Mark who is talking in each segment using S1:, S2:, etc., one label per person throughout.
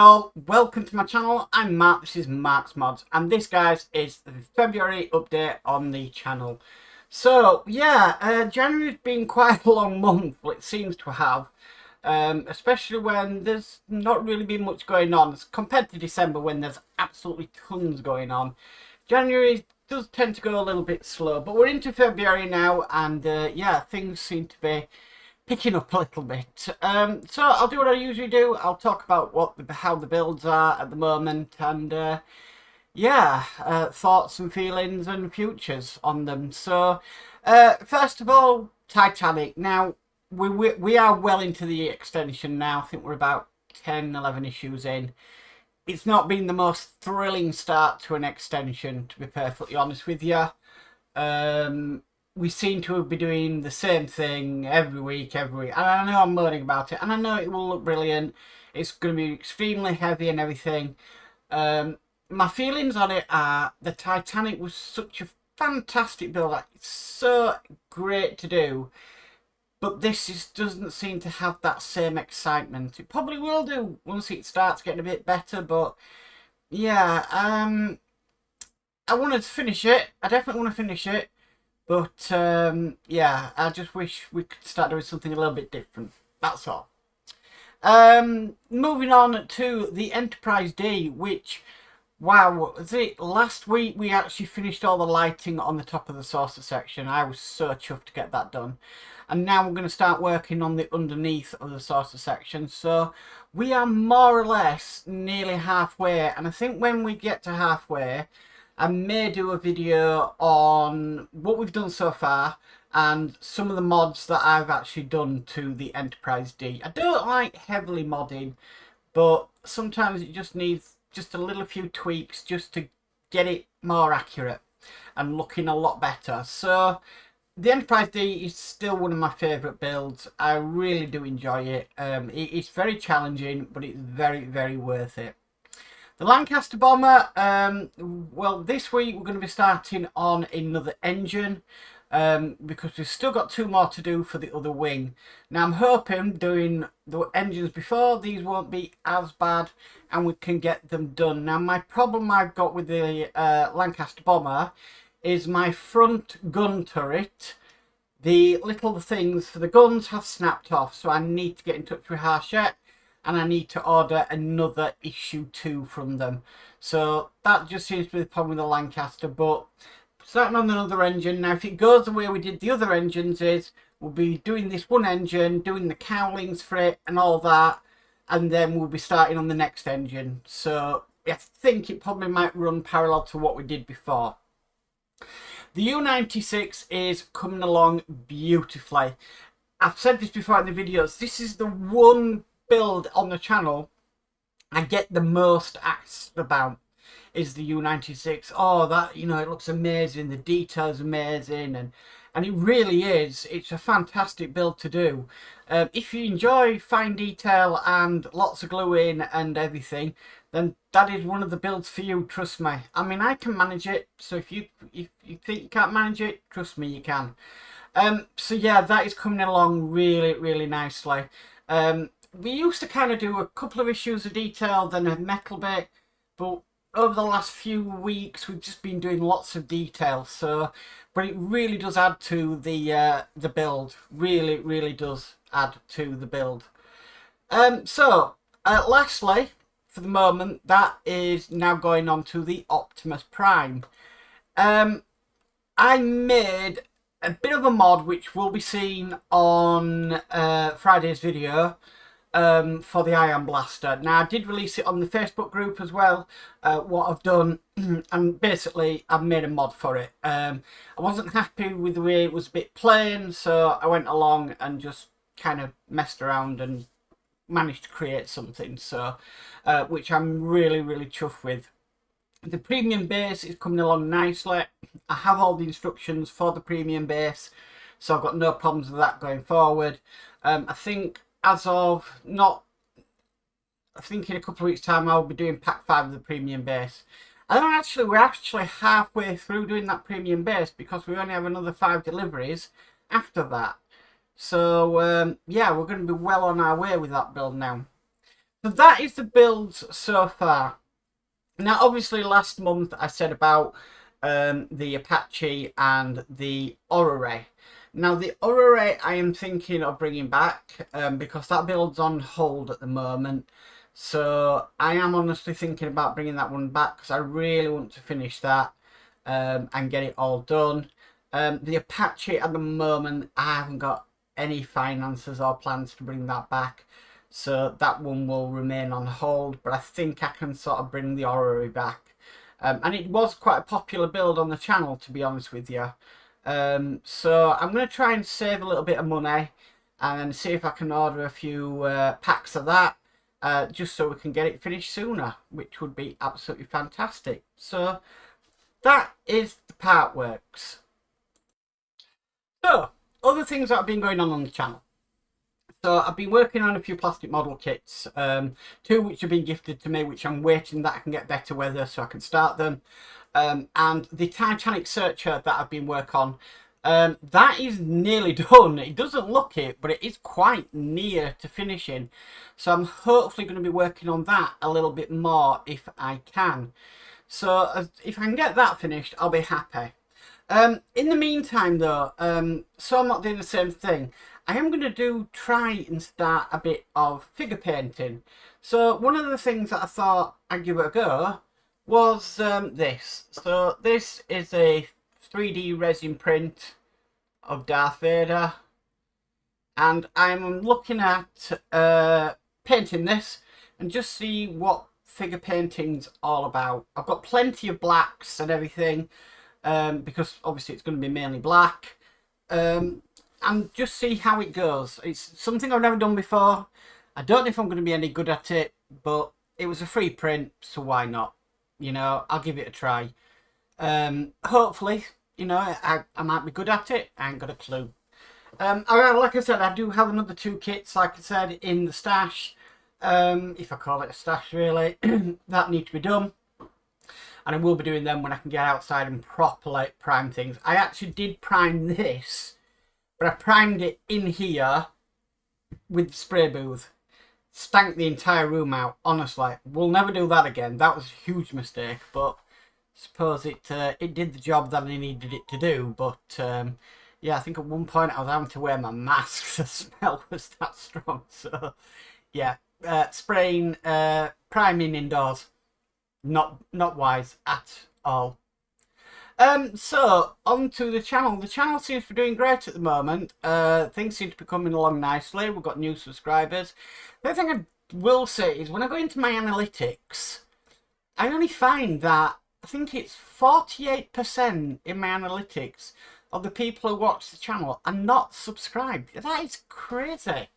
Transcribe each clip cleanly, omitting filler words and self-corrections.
S1: all, welcome to my channel. I'm Mark, this is Mark's Mods, and this, guys, is the February update on the channel. So, yeah, January's been quite a long month, well, it seems to have, especially when there's not really been much going on, compared to December when there's absolutely tons going on. January does tend to go a little bit slow, but we're into February now, and yeah, things seem to be picking up a little bit. So I'll do what I usually do. I'll talk about how the builds are at the moment, and yeah, thoughts and feelings and futures on them. So first of all, Titanic. Now we are well into the extension now. I think we're about 10-11 issues in. It's not been the most thrilling start to an extension, to be perfectly honest with you. We seem to be doing the same thing every week, and I know I'm moaning about it, and I know it will look brilliant. It's going to be extremely heavy and everything. My feelings on it are the Titanic was such a fantastic build. Like, it's so great to do, but this just doesn't seem to have that same excitement. It probably will do once it starts getting a bit better, but yeah, I wanted to finish it. I definitely want to finish it. But yeah, I just wish we could start doing something a little bit different. That's all. Moving on to the Enterprise D, which, wow, was it last week we actually finished all the lighting on the top of the saucer section. I was so chuffed to get that done. And now we're going to start working on the underneath of the saucer section. So we are more or less nearly halfway. And I think when we get to halfway, I may do a video on what we've done so far and some of the mods that I've actually done to the Enterprise D. I don't like heavily modding, but sometimes it just needs just a little few tweaks just to get it more accurate and looking a lot better. So the Enterprise D is still one of my favourite builds. I really do enjoy it. It's very challenging, but it's very, very worth it. The Lancaster Bomber, well, this week we're going to be starting on another engine because we've still got 2 more to do for the other wing. Now I'm hoping doing the engines before, these won't be as bad and we can get them done. Now my problem I've got with the Lancaster Bomber is my front gun turret. The little things for the guns have snapped off, so I need to get in touch with Hachette. And I need to order another issue 2 from them. So that just seems to be the problem with the Lancaster. But starting on another engine. Now if it goes the way we did the other engines is, we'll be doing this one engine, doing the cowlings for it and all that. And then we'll be starting on the next engine. So I think it probably might run parallel to what we did before. The U-96 is coming along beautifully. I've said this before in the videos. This is the one build on the channel I get the most asked about is the U-96. Oh, that, you know, it looks amazing, the detail's amazing, and it really is. It's a fantastic build to do. If you enjoy fine detail and lots of gluing and everything, then that is one of the builds for you, trust me. I mean, I can manage it, so if you think you can't manage it, trust me, you can. So yeah, that is coming along really, really nicely. We used to kind of do a couple of issues of detail, then a metal bit, but over the last few weeks we've just been doing lots of detail. So, but it really does add to the build. Really, really does add to the build. So, lastly, for the moment, that is now going on to the Optimus Prime. I made a bit of a mod which will be seen on Friday's video. For the Ion Blaster. Now I did release it on the Facebook group as well, what I've done, and basically I've made a mod for it. I wasn't happy with the way it was a bit plain, so I went along and just kind of messed around and managed to create something, so which I'm really, really chuffed with. The premium base is coming along nicely. I have all the instructions for the premium base, so I've got no problems with that going forward. I think as of I think in a couple of weeks' time I'll be doing pack 5 of the premium base. And then we're actually halfway through doing that premium base because we only have another 5 deliveries after that. So yeah, we're going to be well on our way with that build now. So that is the builds so far. Now, obviously, last month I said about the Apache and the Orrery. Now, the Orrery I am thinking of bringing back because that build's on hold at the moment. So I am honestly thinking about bringing that one back because I really want to finish that and get it all done. The Apache at the moment, I haven't got any finances or plans to bring that back. So that one will remain on hold, but I think I can sort of bring the Orrery back. And it was quite a popular build on the channel, to be honest with you. So I'm going to try and save a little bit of money and see if I can order a few packs of that, just so we can get it finished sooner, which would be absolutely fantastic. So that is the part works. So, other things that have been going on the channel. So I've been working on a few plastic model kits, two which have been gifted to me, which I'm waiting that I can get better weather so I can start them. And the Titanic Searcher that I've been working on, that is nearly done. It doesn't look it, but it is quite near to finishing. So I'm hopefully going to be working on that a little bit more if I can. So if I can get that finished, I'll be happy. In the meantime though, so I'm not doing the same thing. I am going to try and start a bit of figure painting. So one of the things that I thought I'd give it a go was this. So this is a 3D resin print of Darth Vader. And I'm looking at painting this and just see what figure painting's all about. I've got plenty of blacks and everything. Because obviously it's going to be mainly black, and just see how it goes. It's something I've never done before. I don't know if I'm going to be any good at it, but it was a free print, so why not? You know, I'll give it a try. Hopefully, you know, I might be good at it. I ain't got a clue. Like I said, I do have another two kits, like I said, in the stash, if I call it a stash really, that need to be done. And I will be doing them when I can get outside and properly prime things. I actually did prime this, but I primed it in here with the spray booth. Stank the entire room out, honestly. We'll never do that again. That was a huge mistake, but I suppose it did the job that I needed it to do. But yeah, I think at one point I was having to wear my mask. The smell was that strong. So yeah, spraying, priming indoors. Not wise at all. So on to the channel. The channel seems to be doing great at the moment. Things seem to be coming along nicely. We've got new subscribers. The thing I will say is when I go into my analytics, I only find that I think it's 48% in my analytics of the people who watch the channel are not subscribed. That is crazy.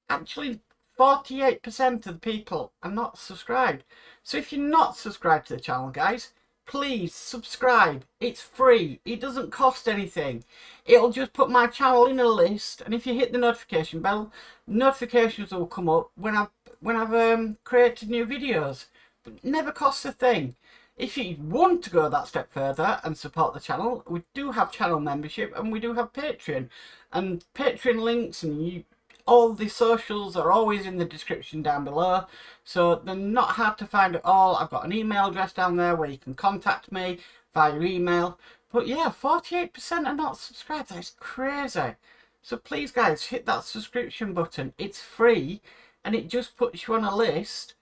S1: Actually, 48% of the people are not subscribed. So if you're not subscribed to the channel, guys, please subscribe. It's free. It doesn't cost anything. It'll just put my channel in a list, and if you hit the notification bell, notifications will come up when I've created new videos. But it never costs a thing. If you want to go that step further and support the channel, we do have channel membership and we do have Patreon. And Patreon links and all the socials are always in the description down below, so they're not hard to find at all. I've got an email address down there where you can contact me via email. But yeah, 48% are not subscribed. That's crazy. So please guys, hit that subscription button. It's free and it just puts you on a list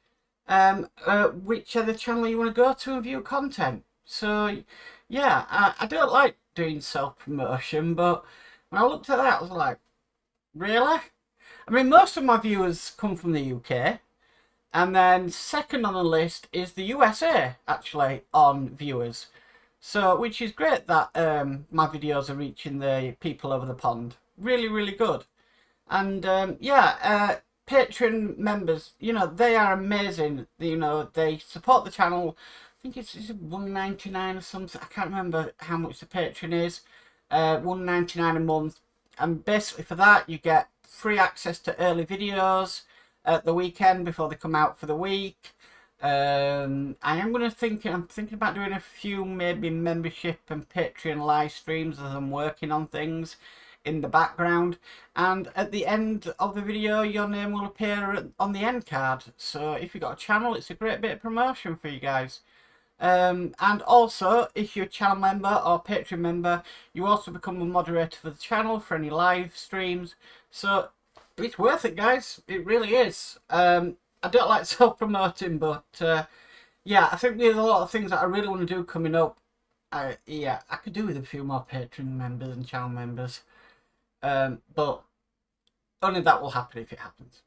S1: which other channel you want to go to and view content. So yeah, I don't like doing self-promotion, but when I looked at that I was like, really? I mean, most of my viewers come from the UK, and then second on the list is the USA, actually, on viewers. So, which is great that my videos are reaching the people over the pond. Really, really good. And yeah, Patreon members, you know, they are amazing. You know, they support the channel. I think it's $1.99 or something. I can't remember how much the Patreon is. $1.99 a month. And basically for that, you get free access to early videos at the weekend before they come out for the week. I'm thinking about doing a few maybe membership and Patreon live streams as I'm working on things in the background, and at the end of the video your name will appear on the end card. So if you've got a channel, it's a great bit of promotion for you guys. And also, if you're a channel member or Patreon member, you also become a moderator for the channel for any live streams. So it's worth it, guys. It really is. I don't like self-promoting, but yeah, I think there's a lot of things that I really want to do coming up. Yeah, I could do with a few more Patreon members and channel members. But only that will happen if it happens.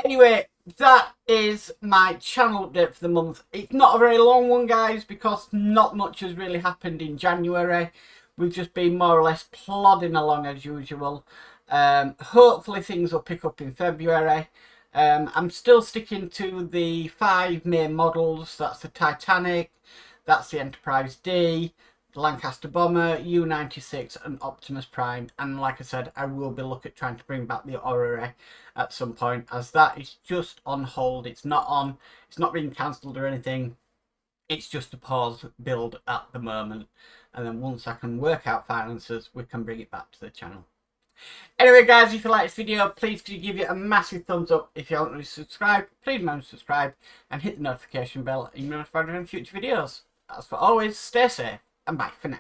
S1: Anyway, that is my channel update for the month. It's not a very long one, guys, because not much has really happened in January. We've just been more or less plodding along as usual. Hopefully things will pick up in February. I'm still sticking to the 5 main models. That's the Titanic, that's the Enterprise D, the Lancaster Bomber, U-96 and Optimus Prime. And like I said, I will be looking at trying to bring back the Orrery at some point, as that is just on hold. It's not being cancelled or anything. It's just a pause build at the moment. And then once I can work out finances, we can bring it back to the channel. Anyway, guys, if you like this video, please could you give it a massive thumbs up. If you haven't already subscribed, please remember to subscribe and hit the notification bell and you'll be notified of future videos. As for always, stay safe and bye for now.